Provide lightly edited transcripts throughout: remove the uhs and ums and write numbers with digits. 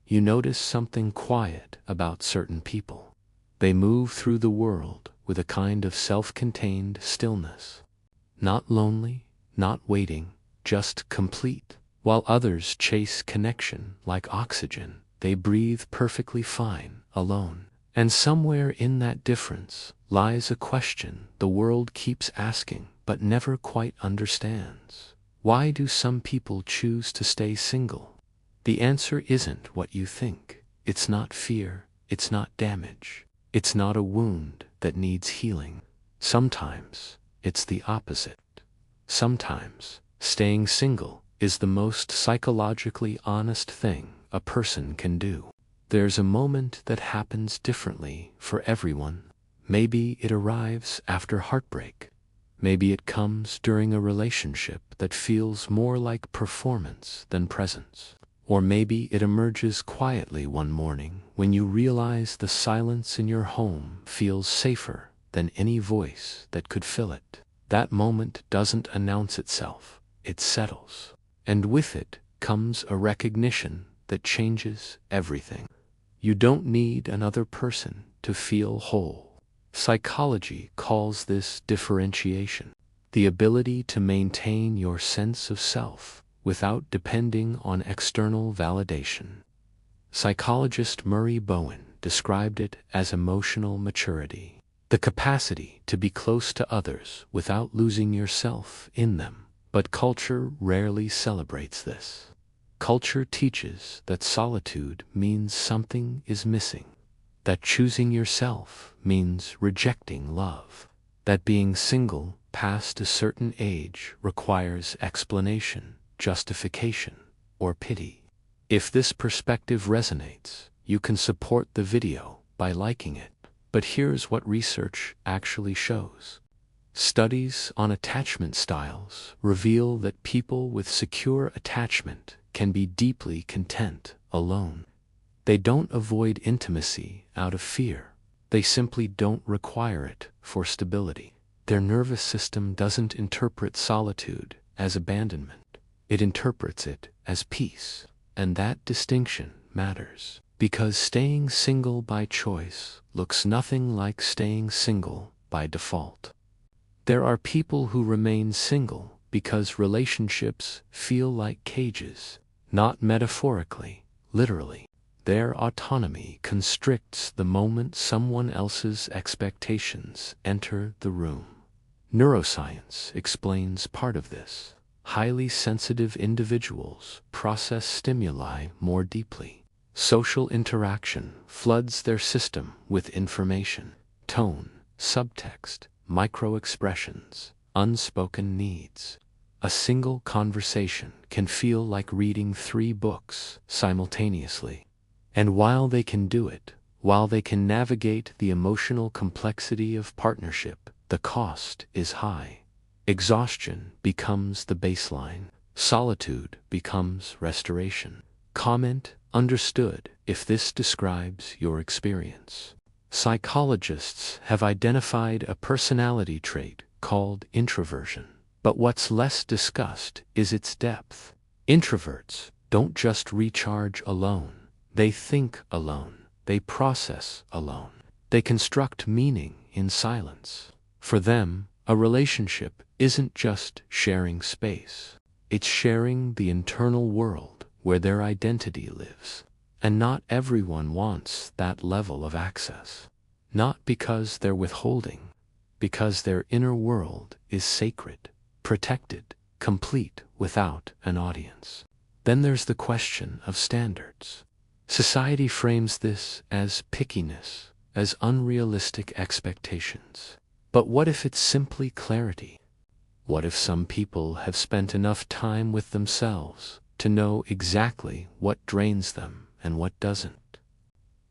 you notice something quiet about certain people. They move through the world with a kind of self-contained stillness. Not lonely, not waiting, just complete. While others chase connection like oxygen, they breathe perfectly fine, alone. And somewhere in that difference lies a question the world keeps asking but never quite understands. Why do some people choose to stay single? The answer isn't what you think. It's not fear, it's not damage, it's not a wound that needs healing. Sometimes it's the opposite. Sometimes staying single is the most psychologically honest thing a person can do. There's a moment that happens differently for everyone. Maybe it arrives after heartbreak. Maybe it comes during a relationship that feels more like performance than presence. Or maybe it emerges quietly one morning when you realize the silence in your home feels safer than any voice that could fill it. That moment doesn't announce itself, it settles. And with it comes a recognition that changes everything. You don't need another person to feel whole. Psychology calls this differentiation, the ability to maintain your sense of self without depending on external validation. Psychologist Murray Bowen described it as emotional maturity, the capacity to be close to others without losing yourself in them. But culture rarely celebrates this. Culture teaches that solitude means something is missing, that choosing yourself means rejecting love, that being single past a certain age requires explanation, justification, or pity. If this perspective resonates, you can support the video by liking it. But here's what research actually shows. Studies on attachment styles reveal that people with secure attachment can be deeply content alone. They don't avoid intimacy out of fear. They simply don't require it for stability. Their nervous system doesn't interpret solitude as abandonment. It interprets it as peace. And that distinction matters, because staying single by choice looks nothing like staying single by default. There are people who remain single because relationships feel like cages, not metaphorically, literally. Their autonomy constricts the moment someone else's expectations enter the room. Neuroscience explains part of this. Highly sensitive individuals process stimuli more deeply. Social interaction floods their system with information, tone, subtext, micro-expressions, unspoken needs. A single conversation can feel like reading 3 books simultaneously. And while they can do it, while they can navigate the emotional complexity of partnership, the cost is high. Exhaustion becomes the baseline. Solitude becomes restoration. Comment understood if this describes your experience. Psychologists have identified a personality trait called introversion. But what's less discussed is its depth. Introverts don't just recharge alone. They think alone. They process alone. They construct meaning in silence. For them, a relationship isn't just sharing space. It's sharing the internal world where their identity lives. And not everyone wants that level of access. Not because they're withholding, because their inner world is sacred, protected, complete without an audience. Then there's the question of standards. Society frames this as pickiness, as unrealistic expectations. But what if it's simply clarity? What if some people have spent enough time with themselves to know exactly what drains them and what doesn't?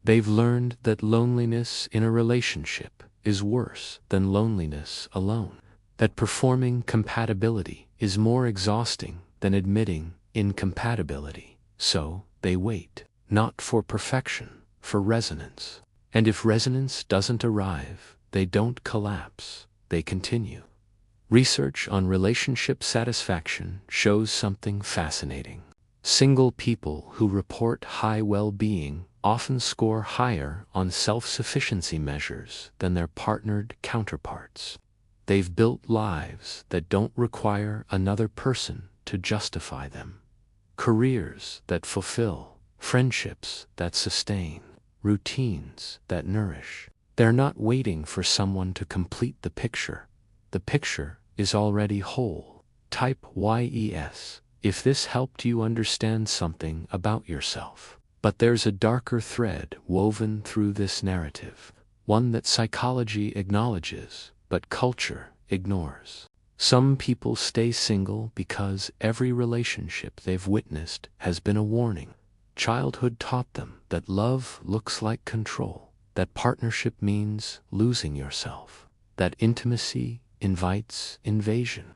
They've learned that loneliness in a relationship is worse than loneliness alone, that performing compatibility is more exhausting than admitting incompatibility. So they wait, not for perfection, for resonance. And if resonance doesn't arrive, they don't collapse, they continue. Research on relationship satisfaction shows something fascinating. Single people who report high well-being often score higher on self-sufficiency measures than their partnered counterparts. They've built lives that don't require another person to justify them. Careers that fulfill, friendships that sustain, routines that nourish. They're not waiting for someone to complete the picture. The picture is already whole. Type YES if this helped you understand something about yourself. But there's a darker thread woven through this narrative, one that psychology acknowledges, but culture ignores. Some people stay single because every relationship they've witnessed has been a warning. Childhood taught them that love looks like control, that partnership means losing yourself, that intimacy invites invasion.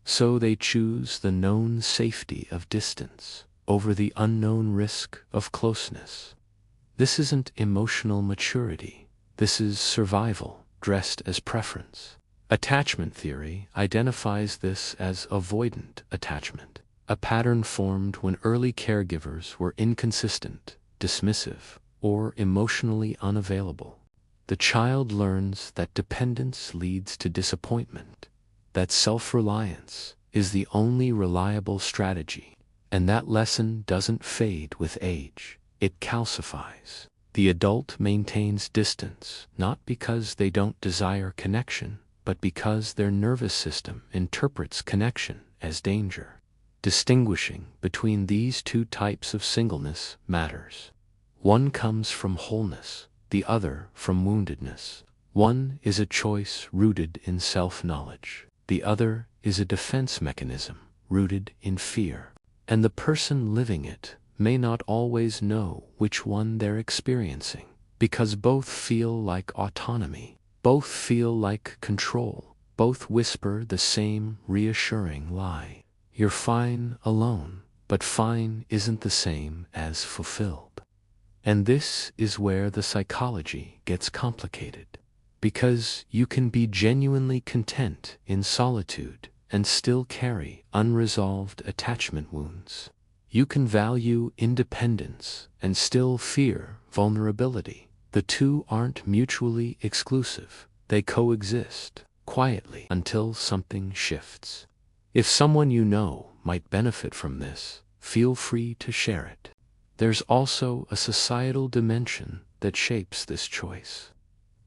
So they choose the known safety of distance over the unknown risk of closeness. This isn't emotional maturity. This is survival dressed as preference. Attachment theory identifies this as avoidant attachment, a pattern formed when early caregivers were inconsistent, dismissive, or emotionally unavailable. The child learns that dependence leads to disappointment, that self-reliance is the only reliable strategy, and that lesson doesn't fade with age, it calcifies. The adult maintains distance, not because they don't desire connection, but because their nervous system interprets connection as danger. Distinguishing between these two types of singleness matters. One comes from wholeness, the other from woundedness. One is a choice rooted in self-knowledge. The other is a defense mechanism rooted in fear. And the person living it may not always know which one they're experiencing, because both feel like autonomy, both feel like control, both whisper the same reassuring lie. You're fine alone, but fine isn't the same as fulfilled. And this is where the psychology gets complicated. Because you can be genuinely content in solitude and still carry unresolved attachment wounds. You can value independence and still fear vulnerability. The two aren't mutually exclusive. They coexist quietly until something shifts. If someone you know might benefit from this, feel free to share it. There's also a societal dimension that shapes this choice.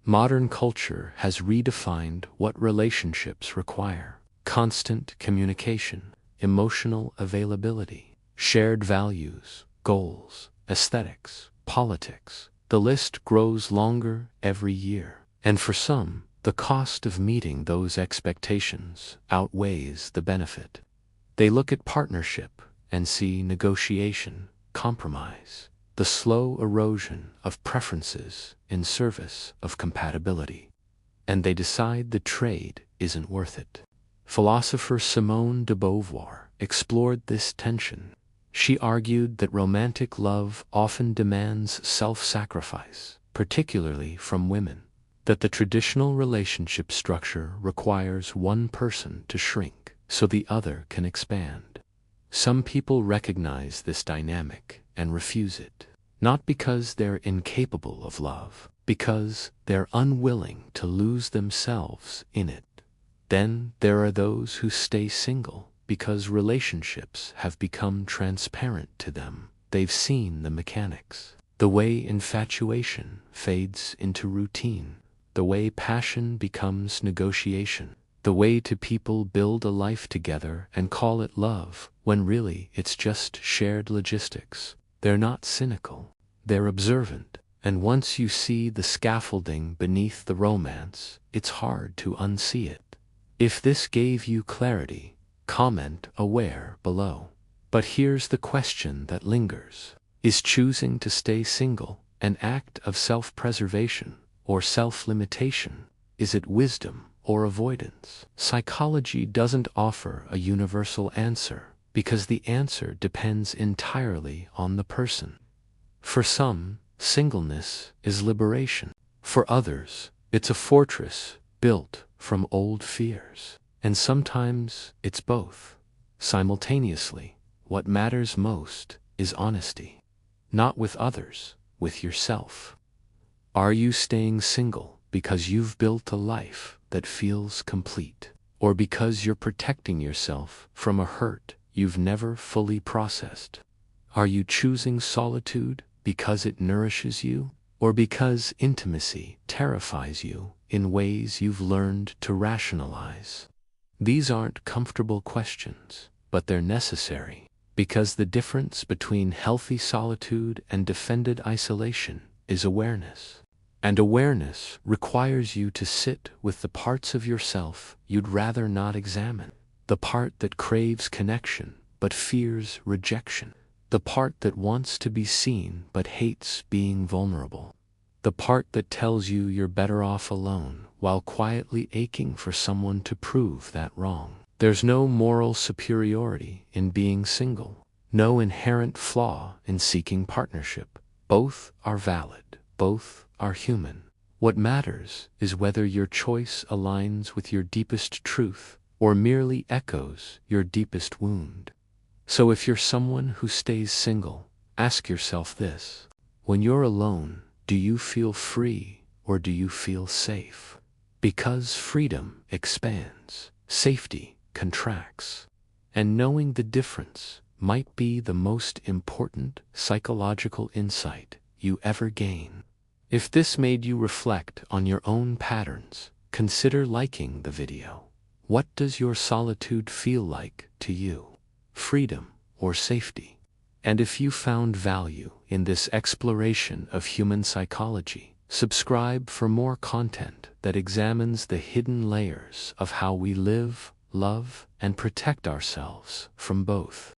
Modern culture has redefined what relationships require: constant communication, emotional availability, shared values, goals, aesthetics, politics. The list grows longer every year. And for some, the cost of meeting those expectations outweighs the benefit. They look at partnership and see negotiation, compromise, the slow erosion of preferences in service of compatibility. And they decide the trade isn't worth it. Philosopher Simone de Beauvoir explored this tension. She argued that romantic love often demands self-sacrifice, particularly from women, that the traditional relationship structure requires one person to shrink so the other can expand. Some people recognize this dynamic and refuse it, not because they're incapable of love, because they're unwilling to lose themselves in it. Then there are those who stay single because relationships have become transparent to them. They've seen the mechanics, the way infatuation fades into routine, the way passion becomes negotiation, the way two people build a life together and call it love when really it's just shared logistics. They're not cynical, they're observant, and once you see the scaffolding beneath the romance, it's hard to unsee it. If this gave you clarity, comment aware below. But here's the question that lingers. Is choosing to stay single an act of self-preservation or self-limitation? Is it wisdom or avoidance? Psychology doesn't offer a universal answer, because the answer depends entirely on the person. For some, singleness is liberation. For others, it's a fortress built from old fears. And sometimes it's both. Simultaneously, what matters most is honesty. Not with others, with yourself. Are you staying single because you've built a life that feels complete, or because you're protecting yourself from a hurt you've never fully processed? Are you choosing solitude because it nourishes you, or because intimacy terrifies you in ways you've learned to rationalize? These aren't comfortable questions, but they're necessary, because the difference between healthy solitude and defended isolation is awareness. And awareness requires you to sit with the parts of yourself you'd rather not examine. The part that craves connection but fears rejection. The part that wants to be seen but hates being vulnerable. The part that tells you you're better off alone while quietly aching for someone to prove that wrong. There's no moral superiority in being single. No inherent flaw in seeking partnership. Both are valid. Both are human. What matters is whether your choice aligns with your deepest truth or merely echoes your deepest wound. So if you're someone who stays single, ask yourself this: when you're alone, do you feel free or do you feel safe? Because freedom expands, safety contracts, and knowing the difference might be the most important psychological insight you ever gain. If this made you reflect on your own patterns, consider liking the video. What does your solitude feel like to you? Freedom or safety? And if you found value in this exploration of human psychology, subscribe for more content that examines the hidden layers of how we live, love, and protect ourselves from both.